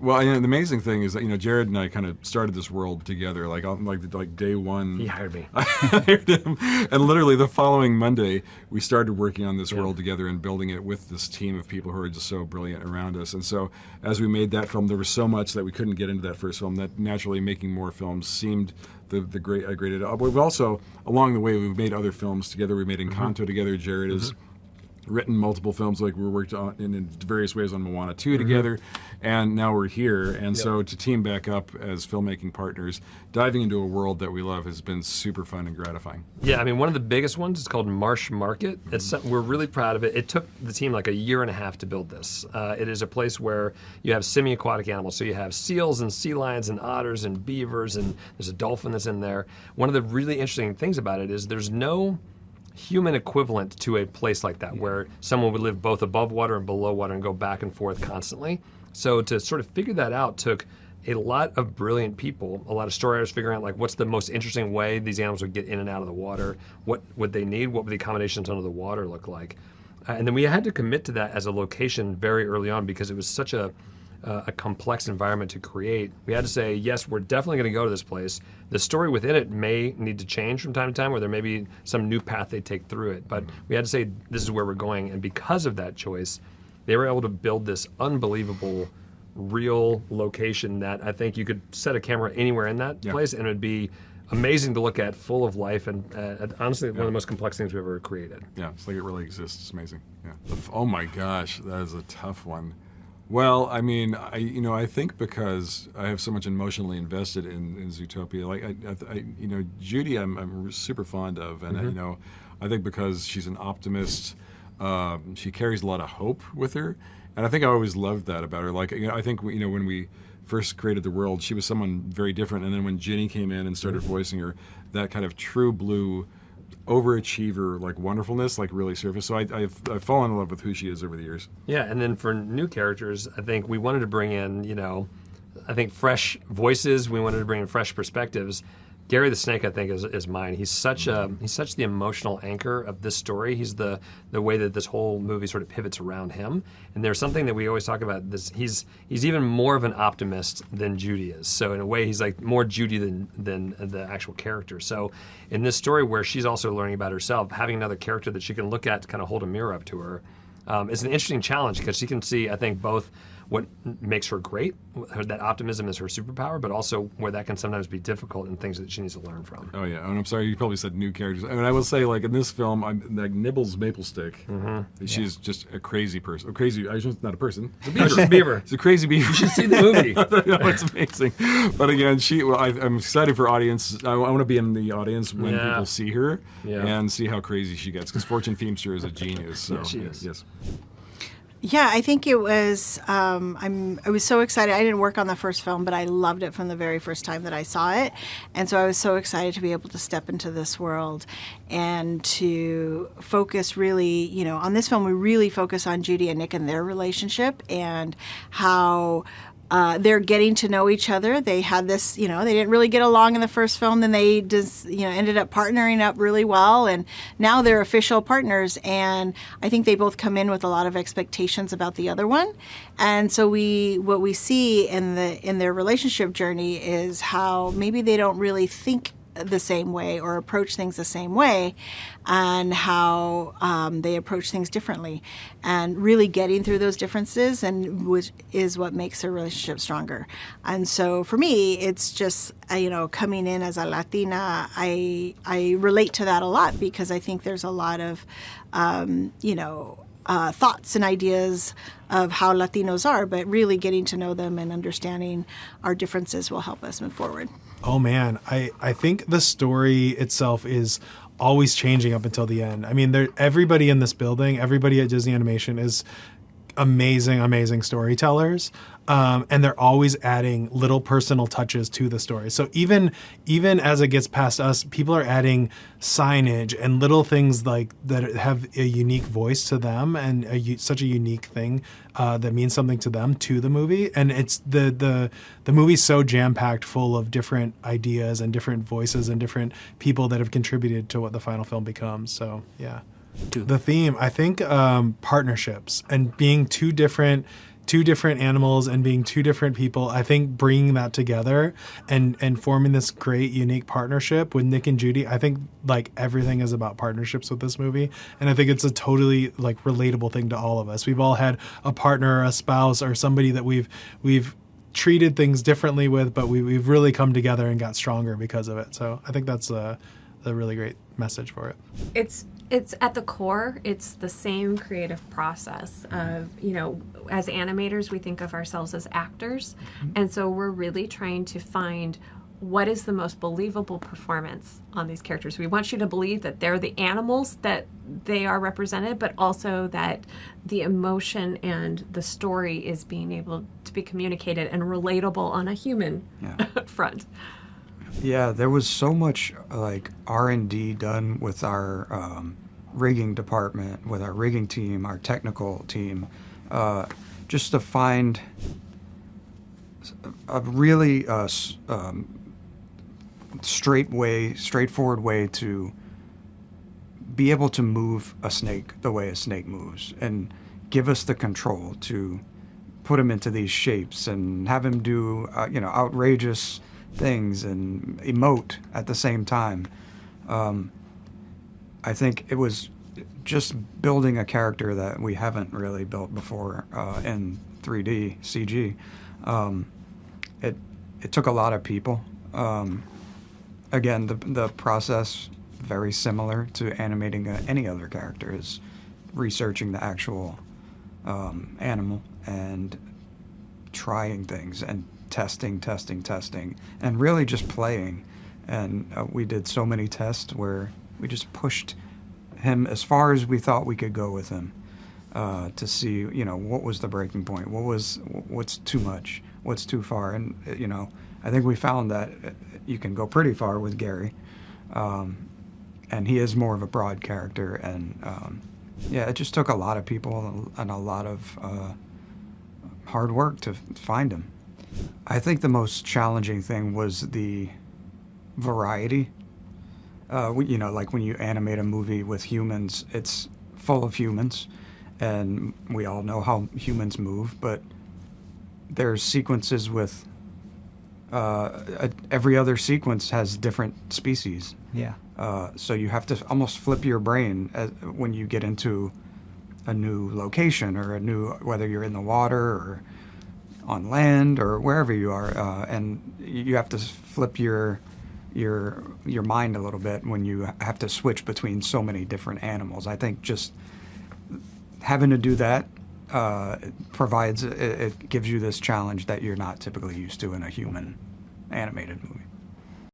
Well, the amazing thing is that Jared and I kind of started this world together. Like day one, he hired me. I hired him, and literally the following Monday, we started working on this world together and building it with this team of people who are just so brilliant around us. And so, as we made that film, there was so much that we couldn't get into that first film that naturally making more films seemed the great. But we've also, along the way, we've made other films together. We made Encanto together. Jared has written multiple films, like we worked on in various ways on Moana 2 together, and now we're here. And so to team back up as filmmaking partners, diving into a world that we love has been super fun and gratifying. Yeah, I mean, one of the biggest ones is called Marsh Market. We're really proud of it. It took the team like a year and a half to build this. It is a place where you have semi-aquatic animals. So you have seals and sea lions and otters and beavers, and there's a dolphin that's in there. One of the really interesting things about it is there's no human equivalent to a place like that where someone would live both above water and below water and go back and forth constantly. So to sort of figure that out took a lot of brilliant people, a lot of story writers figuring out like what's the most interesting way these animals would get in and out of the water, what would they need, what would the accommodations under the water look like. And then we had to commit to that as a location very early on because it was such a complex environment to create. We had to say, yes, we're definitely going to go to this place. The story within it may need to change from time to time, or there may be some new path they take through it. But we had to say, this is where we're going. And because of that choice, they were able to build this unbelievable, real location that I think you could set a camera anywhere in that place, and it would be amazing to look at, full of life, and honestly, one of the most complex things we've ever created. Yeah, it's like it really exists. It's amazing. Yeah. Oh my gosh, that is a tough one. Well, I mean, I think because I have so much emotionally invested in Zootopia, like Judy, I'm super fond of, and I think because she's an optimist, she carries a lot of hope with her, and I think I always loved that about her. Like, I think when we first created the world, she was someone very different, and then when Ginny came in and started voicing her, that kind of true blue overachiever, like wonderfulness, like really surfaced. So I've fallen in love with who she is over the years. Yeah, and then for new characters, I think we wanted to bring in, I think fresh voices. We wanted to bring in fresh perspectives. Gary the Snake, I think, is mine. He's such the emotional anchor of this story. He's the way that this whole movie sort of pivots around him. And there's something that we always talk about. He's even more of an optimist than Judy is. So in a way, he's like more Judy than the actual character. So in this story where she's also learning about herself, having another character that she can look at to kind of hold a mirror up to her is an interesting challenge because she can see, I think, both what makes her great, that optimism is her superpower, but also where that can sometimes be difficult and things that she needs to learn from. Oh yeah, and I'm sorry, you probably said new characters. I mean, I will say, like in this film, I'm like Nibbles Maplestick. She's just a crazy person. Not a person. It's a beaver. She's a beaver. It's a crazy beaver. You should see the movie. No, it's amazing. But again, I'm excited for audience. I want to be in the audience when people see her and see how crazy she gets. Because Fortune Feimster is a genius. So she is. Yes. Yeah, I think it was, I was so excited. I didn't work on the first film, but I loved it from the very first time that I saw it. And so I was so excited to be able to step into this world and to focus really, on this film, we really focus on Judy and Nick and their relationship and how they're getting to know each other. They had this, they didn't really get along in the first film. Then they just, ended up partnering up really well. And now they're official partners. And I think they both come in with a lot of expectations about the other one. And so what we see in their relationship journey is how maybe they don't really think the same way or approach things the same way, and how they approach things differently, and really getting through those differences, and which is what makes their relationship stronger. And so for me, it's just coming in as a Latina, I relate to that a lot because I think there's a lot of thoughts and ideas of how Latinos are, but really getting to know them and understanding our differences will help us move forward. Oh man, I think the story itself is always changing up until the end. I mean, everybody in this building, everybody at Disney Animation is amazing storytellers. And they're always adding little personal touches to the story. So even as it gets past us, people are adding signage and little things like that have a unique voice to them and such a unique thing that means something to them to the movie. And it's the movie's so jam-packed full of different ideas and different voices and different people that have contributed to what the final film becomes. So yeah. The theme, I think, partnerships and being two different two different animals and being two different people, I think bringing that together and forming this great, unique partnership with Nick and Judy, I think like everything is about partnerships with this movie. And I think it's a totally like relatable thing to all of us. We've all had a partner, a spouse, or somebody that we've treated things differently with, but we've really come together and got stronger because of it. So I think that's a really great message for it. It's at the core, it's the same creative process of, as animators, we think of ourselves as actors. And so we're really trying to find what is the most believable performance on these characters. We want you to believe that they're the animals that they are represented, but also that the emotion and the story is being able to be communicated and relatable on a human front. Yeah, there was so much like R&D done with our rigging department, with our rigging team, our technical team, just to find a really straightforward way to be able to move a snake the way a snake moves and give us the control to put him into these shapes and have him do outrageous things and emote at the same time. I think it was just building a character that we haven't really built before in 3D CG. It took a lot of people. Again, the process very similar to animating any other character is researching the actual animal and trying things and testing, and really just playing. And we did so many tests where we just pushed him as far as we thought we could go with him to see, what was the breaking point, what's too much, what's too far. And, I think we found that you can go pretty far with Gary. And he is more of a broad character. And, it just took a lot of people and a lot of hard work to find him. I think the most challenging thing was the variety. Like when you animate a movie with humans, it's full of humans, and we all know how humans move, but there's sequences with every other sequence has different species. Yeah. So you have to almost flip your brain when you get into a new location or whether you're in the water or on land or wherever you are, and you have to flip your mind a little bit when you have to switch between so many different animals. I think just having to do that it gives you this challenge that you're not typically used to in a human animated movie.